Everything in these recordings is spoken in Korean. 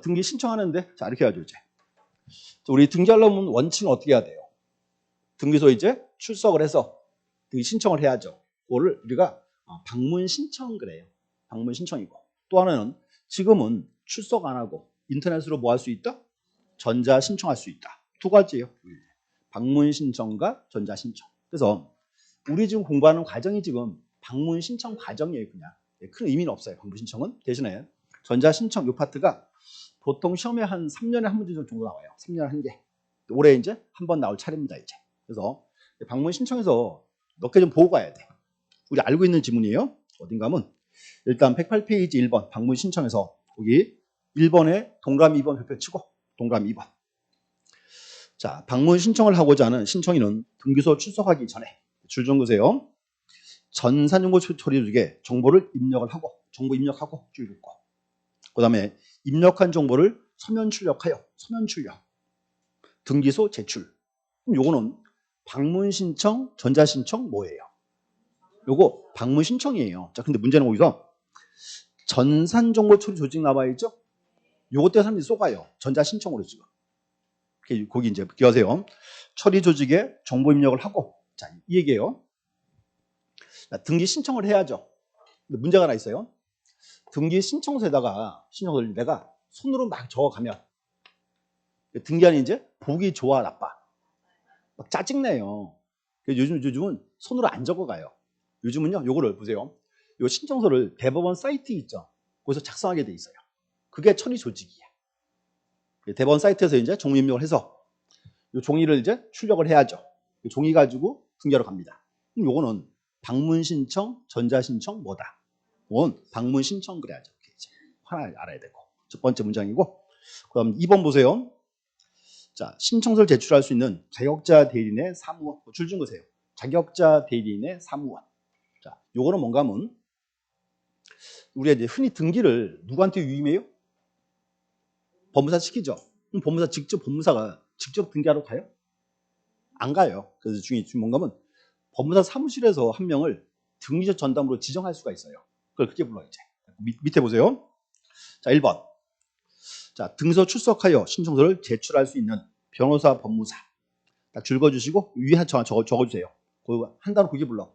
등기 신청하는데 자 이렇게 해야죠. 이제 우리 등기하려면 원칙은 어떻게 해야 돼요? 등기소에 이제 출석을 해서 등기 신청을 해야죠. 그거를 우리가 방문 신청 그래요. 방문 신청이고 또 하나는 지금은 출석 안 하고 인터넷으로 뭐 할 수 있다? 전자 신청할 수 있다. 두 가지예요. 방문 신청과 전자 신청. 그래서 우리 지금 공부하는 과정이 지금 방문 신청 과정이에요. 그냥 큰 의미는 없어요. 방문 신청은 대신에 전자 신청 이 파트가 보통 시험에 한 3년에 한 번 정도 나와요. 3년에 한 개. 올해 이제 한 번 나올 차례입니다. 이제. 그래서 방문 신청해서 몇 개 좀 보고 가야 돼. 우리 알고 있는 지문이에요. 어딘가 하면 일단 108페이지 1번 방문 신청해서 거기 1번에 동그라미 2번 별표 치고 동그라미 2번. 자, 방문 신청을 하고자 하는 신청인은 등기소 출석하기 전에 줄 좀 그세요. 전산정보 처리 중에 정보를 입력을 하고 정보 입력하고 줄 긋고 그 다음에 입력한 정보를 서면 출력하여 서면 출력 등기소 제출. 그럼 요거는 방문 신청, 전자 신청 뭐예요? 요거 방문 신청이에요. 자, 근데 문제는 거기서 전산정보 처리 조직 나와 있죠? 요것 때문에 사람들이 쏘가요. 전자 신청으로 지금. 거기 이제 기억하세요. 처리 조직에 정보 입력을 하고 자, 이 얘기예요. 자, 등기 신청을 해야죠. 근데 문제가 하나 있어요. 등기 신청서에다가 신청서를 내가 손으로 막 적어가면 등기한이 이제 보기 좋아 나빠 막 짜증내요. 요즘은 손으로 안 적어가요. 요즘은요 요거를 보세요. 요 신청서를 대법원 사이트 있죠. 거기서 작성하게 돼 있어요. 그게 처리 조직이야. 대법원 사이트에서 이제 종이 입력을 해서 요 종이를 이제 출력을 해야죠. 종이 가지고 등기하러 갑니다. 그럼 요거는 방문 신청, 전자 신청 뭐다? 그건 방문 신청 그래야죠. 이제 하나 알아야 되고. 첫 번째 문장이고. 그럼 2번 보세요. 자, 신청서를 제출할 수 있는 자격자 대리인의 사무원. 줄 좀 보세요. 자격자 대리인의 사무원. 자, 요거는 뭔가 하면 우리가 이제 흔히 등기를 누구한테 위임해요? 법무사 시키죠. 그럼 법무사 직접 법무사가 직접 등기하러 가요? 안 가요. 그래서 중에 뭔가 하면 법무사 사무실에서 한 명을 등기소 전담으로 지정할 수가 있어요. 그걸 그렇게 불러 이제. 밑에 보세요. 자, 1번. 자, 등기소 출석하여 신청서를 제출할 수 있는 변호사 법무사. 딱 줄거주시고 위에 적어주세요. 한 단어 그게 불러.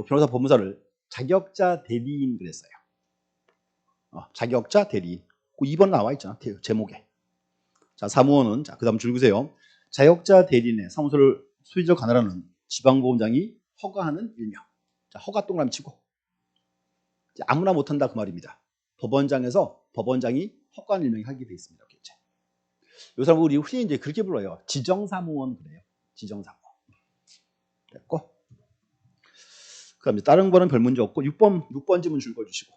변호사 법무사를 자격자 대리인 그랬어요. 자격자 대리인. 그 2번 나와 있잖아. 제목에. 자, 사무원은 자, 그다음 줄그세요. 자격자 대리인의 사무소를 수의적 관할하는 지방보험장이 허가하는 일명. 자, 허가 동그라미 치고. 아무나 못한다 그 말입니다. 법원장에서 법원장이 허가하는 일명이 하게 돼 있습니다. 이렇게. 이 사람 우리 흔히 이제 그렇게 불러요. 지정사무원 그래요. 지정사무원. 됐고. 그다음 다른 거는 별 문제 없고 6번 지문 줄거주시고.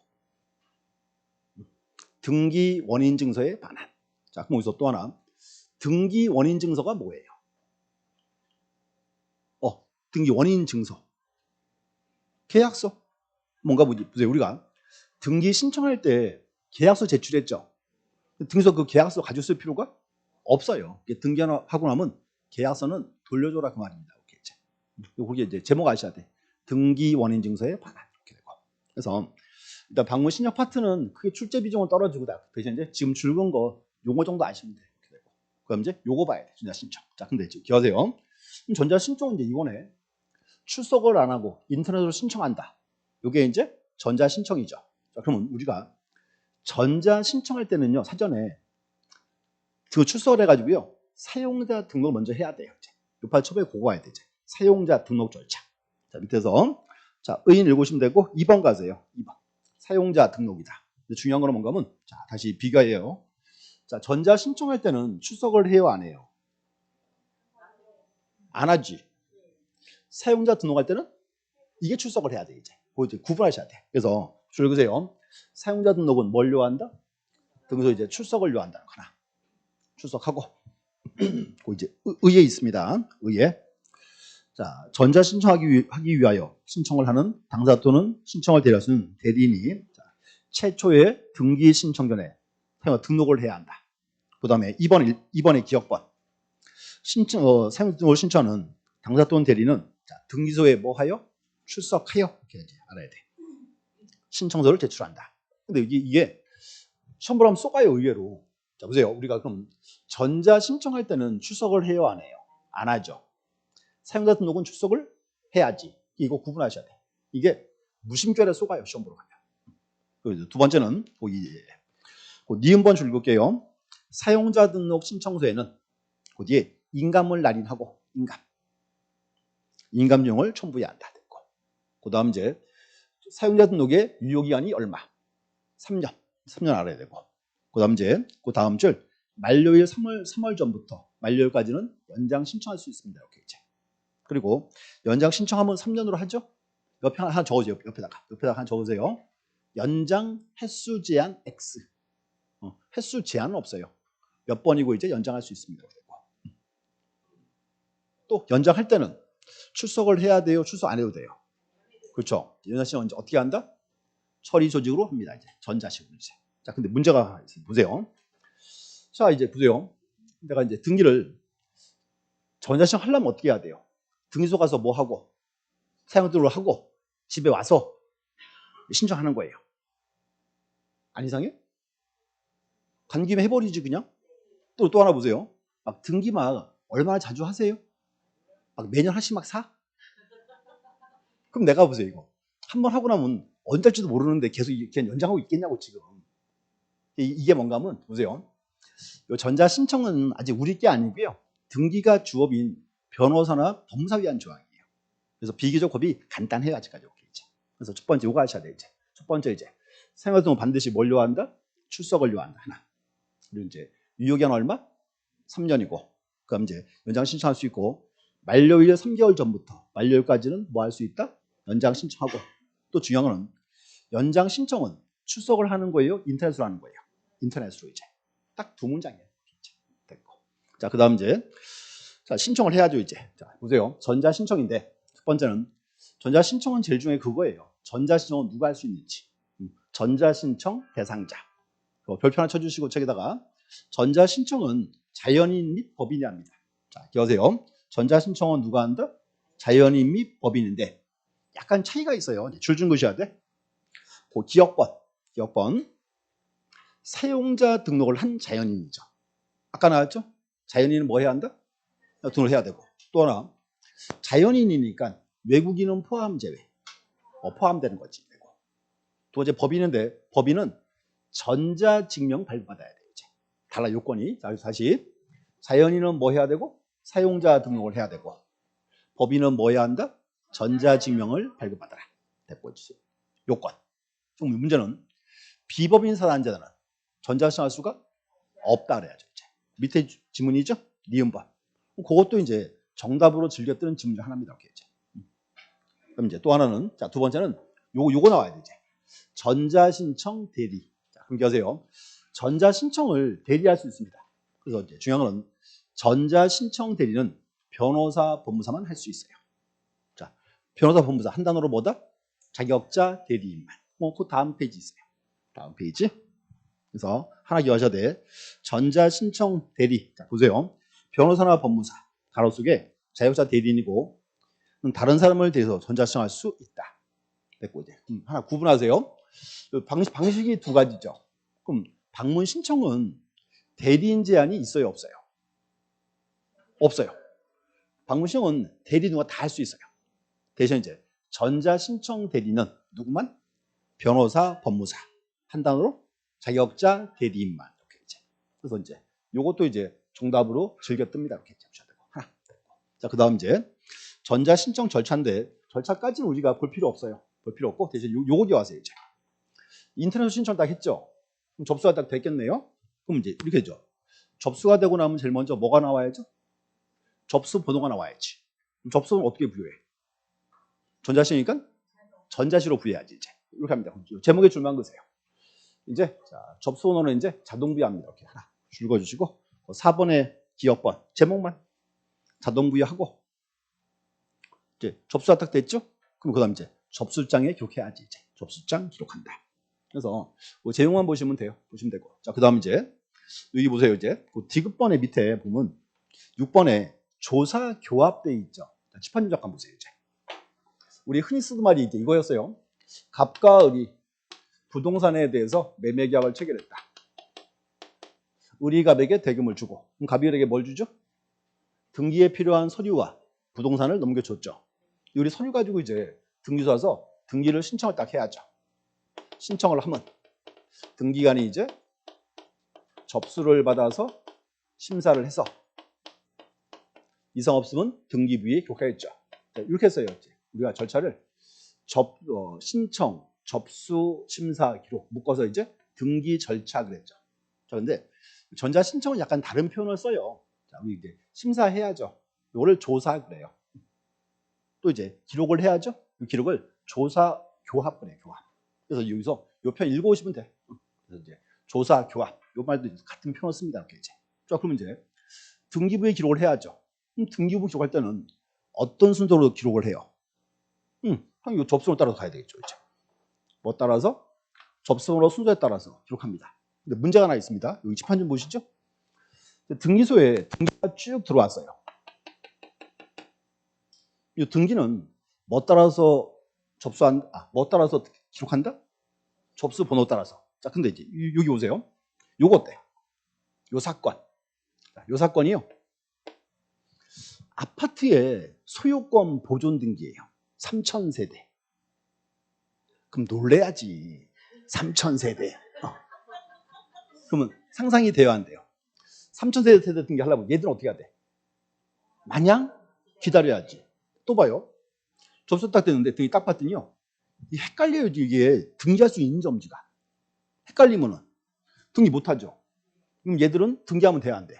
등기 원인 증서의 반환. 자, 그럼 여기서 또 하나. 등기 원인 증서가 뭐예요? 등기 원인 증서. 계약서. 뭔가 보세요. 우리가 등기 신청할 때 계약서 제출했죠. 등기소 그 계약서 가지고 쓸 필요가 없어요. 등기하고 나면 계약서는 돌려줘라 그 말입니다. 그게 이제 제목 아셔야 돼. 등기 원인 증서의 반환. 이렇게 되고. 그래서 일단 방문 신청 파트는 크게 출제 비중은 떨어지고 대신 이제 지금 줄은 거 요거 정도 아시면 돼요. 이렇게 되고. 그럼 이제 요거 봐야 돼. 전자 신청. 자, 근데 지금 기억하세요. 전자 신청은 이제 이거네. 출석을 안 하고 인터넷으로 신청한다. 요게 이제 전자 신청이죠. 자, 그러면 우리가 전자 신청할 때는요, 사전에 그 출석을 해가지고요, 사용자 등록을 먼저 해야 돼요. 요파 처벌 그거 와야 되죠. 사용자 등록 절차. 자, 밑에서 자, 의인 읽으시면 되고 2번 가세요. 2번. 사용자 등록이다. 근데 중요한 거는 뭔가 하면 자, 다시 비교해요. 자, 전자 신청할 때는 출석을 해요, 안 해요? 안 하지. 사용자 등록할 때는 이게 출석을 해야 돼, 이제. 그거 이제 구분하셔야 돼. 그래서 줄 그세요. 사용자 등록은 뭘 요한다? 등기소 이제 출석을 요한다. 하나. 출석하고 그 이제 의에 있습니다. 의에. 자, 전자 신청하기 위하여 신청을 하는 당사 또는 신청을 대리할 수 있는 대리인이 자, 최초의 등기 신청 전에 등록을 해야 한다. 그 다음에 2번의 기억번. 사용자 등록을 신청하는 당사 또는 대리는 자, 등기소에 뭐 하여? 출석하여. 이렇게 알아야 돼. 신청서를 제출한다. 근데 이게 시험 보면 쏘가요, 의외로. 자, 보세요. 우리가 그럼 전자 신청할 때는 출석을 해요, 안 해요? 안 하죠. 사용자 등록은 출석을 해야지. 이거 구분하셔야 돼. 이게 무심결에 속아요, 시험 보러 가면. 그리고 두 번째는 니은번 줄 읽을게요. 사용자 등록 신청서에는 그 뒤에 인감을 날인하고 인감용을 첨부해야 한다. 됐고. 그 다음 이제 사용자 등록의 유효기간이 얼마? 3년 알아야 되고. 그 다음 줄 만료일 3월 전부터 만료일까지는 연장 신청할 수 있습니다. 이렇게 이제. 그리고 연장 신청하면 3년으로 하죠? 옆에 하나 적어주세요. 옆에다가 하나 적으세요. 연장 횟수 제한 X. 횟수 제한은 없어요. 몇 번이고 이제 연장할 수 있습니다. 또 연장할 때는 출석을 해야 돼요? 출석 안 해도 돼요? 그렇죠. 연장 신청 이제 어떻게 한다? 처리 조직으로 합니다. 이제 전자식으로 이제. 자, 근데 문제가 있습니다. 보세요. 자, 이제 보세요. 내가 이제 등기를 전자신청 하려면 어떻게 해야 돼요? 등기소 가서 뭐 하고 사용등록을 하고 집에 와서 신청하는 거예요. 안 이상해? 간 김에 해버리지 그냥? 또 하나 보세요. 막 등기 막 얼마나 자주 하세요? 막 매년 하나씩 막 사? 그럼 내가 보세요 이거. 한 번 하고 나면 언제 할지도 모르는데 계속 그냥 연장하고 있겠냐고 지금. 이게 뭔가 하면 보세요. 이 전자신청은 아직 우리 게 아니고요. 등기가 주업인 변호사나 법무사에 위한 조항이에요. 그래서 비교적 법이 간단해요 아직까지. 이제. 그래서 첫 번째 요거 하셔야 돼 이제. 첫 번째 이제 사용자등록 반드시 뭘 요한다? 출석을 요한다 하나. 그리고 이제 유효기간 얼마? 3년이고. 그럼 이제 연장 신청할 수 있고 만료일 3개월 전부터 만료일까지는 뭐 할 수 있다? 연장 신청하고. 또 중요한 건 연장 신청은 출석을 하는 거예요? 인터넷으로 하는 거예요? 인터넷으로 이제. 딱 두 문장이에요. 됐고. 자, 그 다음 이제 자, 신청을 해야죠 이제. 자, 보세요. 전자 신청인데 첫 번째는 전자 신청은 제일 중요한 그거예요. 전자 신청은 누가 할 수 있는지. 전자 신청 대상자. 별표 하나 쳐주시고 책에다가 전자 신청은 자연인 및 법인이 합니다. 자, 기억하세요. 전자 신청은 누가 한다? 자연인 및 법인인데 약간 차이가 있어요. 줄 좀 그셔야 돼. 그 기억번. 사용자 등록을 한 자연인이죠. 아까 나왔죠? 자연인은 뭐 해야 한다? 등록을 해야 되고. 또 하나, 자연인이니까 외국인은 포함 제외. 포함되는 거지. 또 이제 법인인데, 법인은 전자증명 발급받아야 돼요. 이제. 달라 요건이. 자, 다시. 자연인은 뭐 해야 되고? 사용자 등록을 해야 되고. 법인은 뭐 해야 한다? 전자증명을 발급받아라. 됐고, 요건. 그럼 문제는 비법인 사단자는 전자신청할 수가 없다 그래야죠. 이제. 밑에 지문이죠? 니은번. 그것도 이제 정답으로 즐겨뜨는 지문 중 하나입니다. 이렇게 이제. 그럼 이제 또 하나는 자, 두 번째는 요거 나와야 돼 이제. 전자신청 대리. 자, 그럼 기억하세요. 전자신청을 대리할 수 있습니다. 그래서 이제 중요한 건 전자신청 대리는 변호사, 법무사만 할 수 있어요. 자, 변호사, 법무사 한 단어로 뭐다? 자격자, 대리인만. 그 다음 페이지 있어요. 다음 페이지. 그래서 하나 기억하셔야 돼. 전자신청 대리. 자, 보세요. 변호사나 법무사. 가로 속에 자격자 대리인이고 다른 사람을 대해서 전자신청할 수 있다. 됐고 이제 하나 구분하세요. 방식이 두 가지죠. 그럼 방문 신청은 대리인 제한이 있어요, 없어요? 없어요. 방문 신청은 대리 누가 다 할 수 있어요. 대신 이제 전자신청 대리는 누구만? 변호사, 법무사. 한 단어로 자격자 대리인만. 이렇게 이제. 그래서 이제 요것도 이제 정답으로 즐겨 뜹니다. 이렇게 잡으셔야 되고. 하나. 자, 그 다음 이제 전자신청 절차인데 절차까지는 우리가 볼 필요 없어요. 볼 필요 없고 대신 요거 기억하세요. 이제. 인터넷 신청 딱 했죠. 그럼 접수가 딱 됐겠네요. 그럼 이제 이렇게 되죠. 접수가 되고 나면 제일 먼저 뭐가 나와야죠? 접수 번호가 나와야지. 그럼 접수는 어떻게 부여해? 전자시니까 전자시로 부여해야지 이제. 이렇게 합니다. 제목에 줄만 그으세요. 이제 자, 접수 번호는 이제 자동 부여합니다. 이렇게 하나 줄거주시고 4번의 기억번 제목만 자동 부여하고 이제 접수가 딱 됐죠? 그럼 그다음 이제 접수장에 기록해야지 이제. 접수장 기록한다. 그래서 뭐 제목만 보시면 돼요. 보시면 되고. 자, 그다음 이제 여기 보세요. 이제 그 디귿번의 밑에 보면 6번에 조사 교합돼 있죠. 자, 칠판 잠깐 보세요. 이제 우리 흔히 쓰던 말이 이제 이거였어요. 갑과 을이 부동산에 대해서 매매 계약을 체결했다. 을이갑에게 대금을 주고 그럼 갑이 을에게 뭘 주죠? 등기에 필요한 서류와 부동산을 넘겨줬죠. 우리 서류 가지고 이제 등기소 와서 등기를 신청을 딱 해야죠. 신청을 하면 등기관이 이제 접수를 받아서 심사를 해서 이상 없으면 등기부에 기록하겠죠. 이렇게 했어요. 우리가 절차를 신청, 접수, 심사, 기록 묶어서 이제 등기 절차 그랬죠. 자, 근데 전자 신청은 약간 다른 표현을 써요. 자, 우리 이제 심사해야죠. 이거를 조사 그래요. 또 이제 기록을 해야죠. 이 기록을 조사 교합 그래요. 교합. 그래서 여기서 이 편 읽어오시면 돼. 그래서 이제 조사 교합 이 말도 같은 표현을 씁니다. 이렇게 이제. 자, 그러면 이제 등기부에 기록을 해야죠. 그럼 등기부 기록할 때는 어떤 순서로 기록을 해요? 이 접수로 따라서 가야 되겠죠. 이제. 뭐 따라서? 접수번호 순서에 따라서 기록합니다. 근데 문제가 하나 있습니다. 여기 칠판 좀 보시죠. 등기소에 등기가 쭉 들어왔어요. 이 등기는 뭐 따라서 뭐 따라서 기록한다? 접수 번호 따라서. 자, 근데 이제 여기 오세요. 요거 어때? 요 사건. 요 사건이요. 아파트의 소유권 보존 등기예요. 3000세대. 그럼 놀래야지. 3000세대. 그러면 상상이 돼야 안 돼요. 3000세대 등기 하려면 얘들은 어떻게 해야 돼? 마냥 기다려야지. 또 봐요. 접수 딱 됐는데 등기 딱 봤더니요. 헷갈려요. 이게 등기할 수 있는 점지가. 헷갈리면은 등기 못하죠. 그럼 얘들은 등기하면 돼야 안 돼?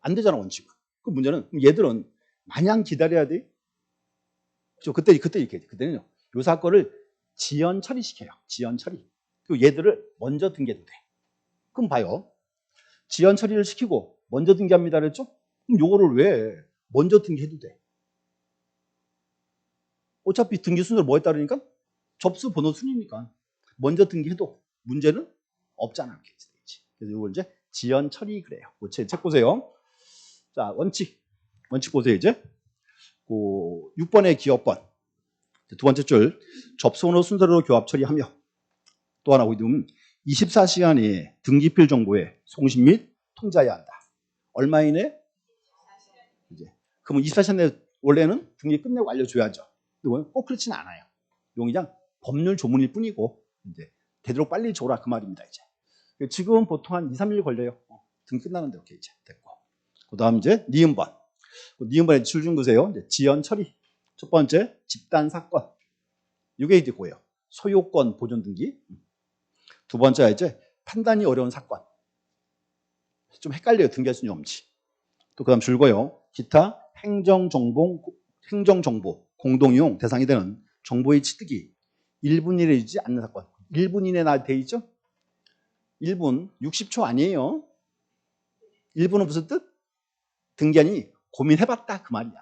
안 되잖아, 원칙은. 그 문제는 얘들은 마냥 기다려야 돼? 그렇죠? 그때 이렇게 해. 그때는요. 요 사건을 지연 처리시켜요. 지연 처리. 그리고 얘들을 먼저 등기해도 돼. 그럼 봐요. 지연 처리를 시키고 먼저 등기합니다 그랬죠? 그럼 요거를 왜 먼저 등기해도 돼? 어차피 등기 순서를 뭐에 따르니까? 접수 번호 순이니까 먼저 등기해도 문제는 없잖아. 이렇게 되지. 그래서 이걸 이제 지연 처리 그래요. 책 보세요. 자, 원칙 보세요. 이제 6번의 기업번 두 번째 줄 접수번호 순서로 교합 처리하며 또 하나 보면 24시간에 등기필 정보에 송신 및 통지해야 한다. 얼마 이내? 이제 그러면 24시간 내에 원래는 등기 끝내고 알려줘야죠. 이건 꼭 그렇지는 않아요. 이건 그냥 법률 조문일 뿐이고 이제 되도록 빨리 줘라 그 말입니다. 이제 지금은 보통 한 2, 3일 걸려요. 등기 끝나는데 오케이 이제 됐고. 그다음 이제 니은번. 니은번에 줄 좀 보세요. 이제 지연 처리. 첫 번째 집단 사건. 이게 이제 뭐예요? 소유권 보존 등기. 두 번째가 이제 판단이 어려운 사건. 좀 헷갈려요. 등기할 수 있는 엄지. 또 그다음 줄거요. 기타 행정정보 공동이용 대상이 되는 정보의 취득이 1분 이내에 되지 않는 사건. 1분 이내 돼 있죠? 1분 60초 아니에요. 1분은 무슨 뜻? 등기한이 고민해봤다 그 말이야.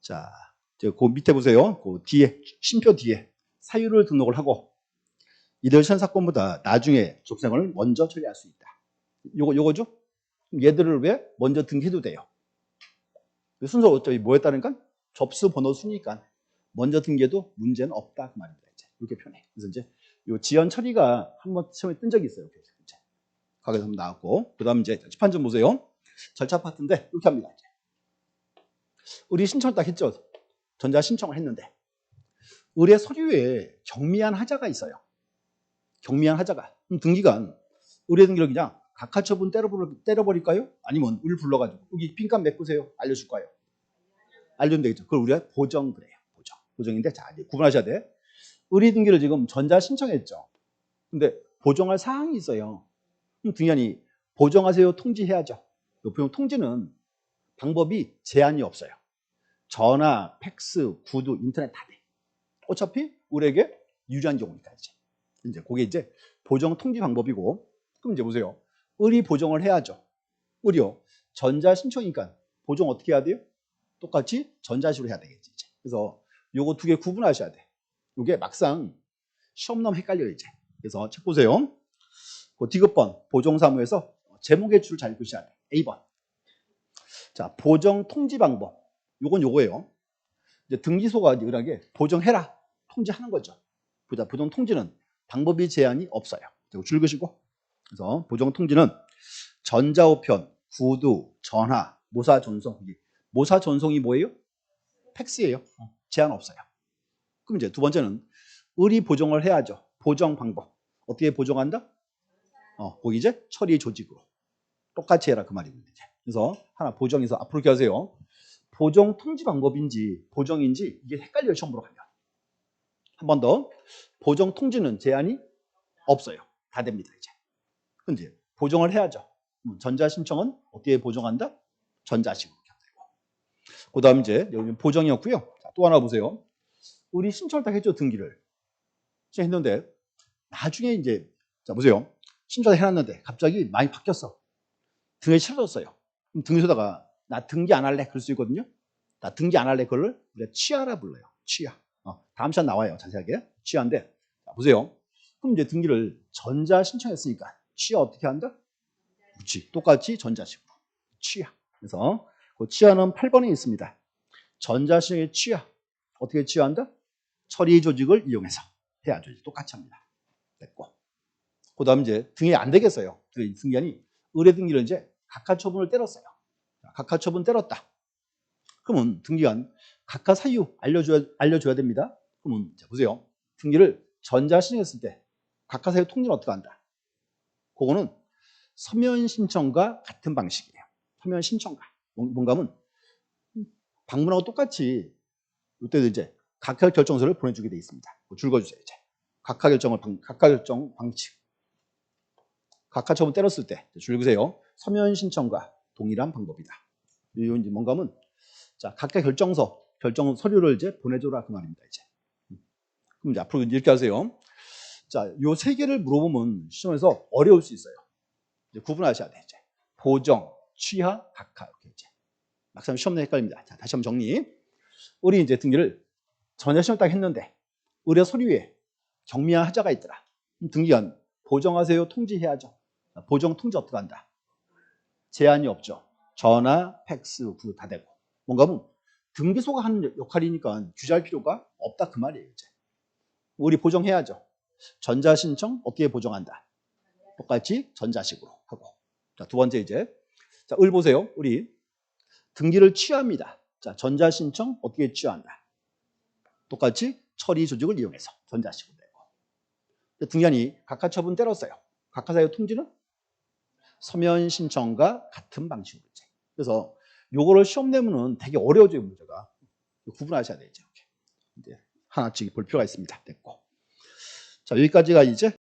자, 그 밑에 보세요. 그 뒤에 쉼표 뒤에 사유를 등록을 하고 이들 현 사건보다 나중에 접수생활을 먼저 처리할 수 있다. 요거죠? 얘들을 왜 먼저 등기해도 돼요? 순서 어차피 뭐에 따르니까 접수 번호 순이니까 먼저 등기해도 문제는 없다 그 말입니다. 이제 이렇게 표현해. 그래서 이제 요 지연 처리가 한번 시험에 뜬 적이 있어요. 이제 과거에서 한번 나왔고 그다음 이제 칠판 좀 보세요. 절차 파트인데 이렇게 합니다. 이제. 우리 신청을 딱 했죠. 전자 신청을 했는데 의뢰 서류에 경미한 하자가 있어요. 경미한 하자가. 그럼 등기관 의뢰 등기를 그냥 각하처분 때려버릴까요? 아니면 을 불러가지고 여기 빈칸 메꾸세요. 알려줄까요? 알려면 되겠죠. 그걸 우리가 보정 그래요. 보정인데 자 이제 구분하셔야 돼. 의뢰 등기를 지금 전자 신청했죠. 근데 보정할 사항이 있어요. 그럼 등기관이 보정하세요. 통지해야죠. 보통 통지는 방법이 제한이 없어요. 전화, 팩스, 구두, 인터넷 다 돼. 어차피 우리에게 유리한 경우니까 이제 그게 이제 보정 통지 방법이고 그럼 이제 보세요. 의리 보정을 해야죠. 의리요. 전자 신청이니까 보정 어떻게 해야 돼요? 똑같이 전자식으로 해야 되겠지. 이제. 그래서 요거 두 개 구분하셔야 돼. 요게 막상 시험 나면 헷갈려요 이제. 그래서 책 보세요. 그 디귿번 보정사무에서 제목의 줄을 잘 읽으셔야 돼. A번. 자, 보정 통지 방법. 요건 요거예요. 이제 등기소가 이렇게 보정해라. 통지하는 거죠. 보정 통지는 방법이 제한이 없어요. 줄 그시고. 그래서 보정 통지는 전자우편, 구두, 전화, 모사 전송. 모사 전송이 뭐예요? 팩스예요. 제한 없어요. 그럼 이제 두 번째는 의리 보정을 해야죠. 보정 방법. 어떻게 보정한다? 거기 이제 처리 조직으로. 똑같이 해라 그 말입니다. 이제. 그래서 하나 보정해서 앞으로 이렇게 하세요. 보정 통지 방법인지 보정인지 이게 헷갈려요. 시험 보러 가면. 한 번 더. 보정 통지는 제한이 없어요. 다 됩니다. 이제. 그럼 이제 보정을 해야죠. 전자 신청은 어떻게 보정한다? 전자식으로. 그 다음 이제 여기 보정이었고요. 자, 또 하나 보세요. 우리 신청을 딱 했죠. 등기를. 했는데 나중에 이제 자 보세요. 신청을 해놨는데 갑자기 많이 바뀌었어. 등에 싫어졌어요. 그럼 등에서다가 나 등기 안 할래 그럴 수 있거든요. 나 등기 안 할래 그걸 우리가 취하라 불러요. 취하. 다음 시간 나와요. 자세하게. 취하인데 자, 보세요. 그럼 이제 등기를 전자 신청했으니까 취하 어떻게 한다? 그렇지. 똑같이 전자식으로. 취하. 그래서 그 취하는 8번에 있습니다. 전자신청의 취하. 어떻게 취하한다? 처리 조직을 이용해서 해야죠. 똑같이 합니다. 됐고. 그 다음 이제 등이 안 되겠어요. 등기한이 의뢰 등기를 이제 각하처분을 때렸어요. 각하처분 때렸다. 그러면 등기관 각하 사유 알려줘야 됩니다. 그러면 자, 보세요. 등기를 전자 신청했을 때 각하 사유 통지는 어떻게 한다? 그거는 서면 신청과 같은 방식이에요. 서면 신청과. 뭔가 하면 방문하고 똑같이 이때도 이제 각하 결정서를 보내주게 돼 있습니다. 줄 그어주세요. 이제 각하 결정 방식. 각하 처분 때렸을 때 줄 그으세요. 서면 신청과 동일한 방법이다. 이건 이제 뭔가 하면 자 각하 결정 서류를 이제 보내줘라 그 말입니다. 이제 그럼 이제 앞으로 이렇게 하세요. 자, 요 세 개를 물어보면 시험에서 어려울 수 있어요. 이제 구분하셔야 돼. 이제 보정, 취하, 각하 이렇게 이제 막상 시험 내 헷갈립니다. 자, 다시 한번 정리. 우리 이제 등기를 전자 신청 딱 했는데 의뢰 서류에 경미한 하자가 있더라. 그럼 등기관 보정하세요. 통지해야죠. 보정 통지 어떻게 한다? 제한이 없죠. 전화, 팩스, 구두 다 되고. 뭔가 하면 등기소가 하는 역할이니까 규제할 필요가 없다 그 말이에요. 이제. 우리 보정해야죠. 전자신청 어떻게 보정한다? 똑같이 전자식으로 하고. 자, 두 번째 이제 자, 을 보세요. 우리 등기를 취합니다. 자, 전자신청 어떻게 취한다? 똑같이 처리 조직을 이용해서 전자식으로 되고. 등기관이 각하 처분 때렸어요. 각하 사유 통지는 서면 신청과 같은 방식으로 이제. 그래서 요거를 시험 내면은 되게 어려워져요 문제가. 구분하셔야 돼요. 이제 하나씩 볼 필요가 있습니다. 됐고. 자, 여기까지가 이제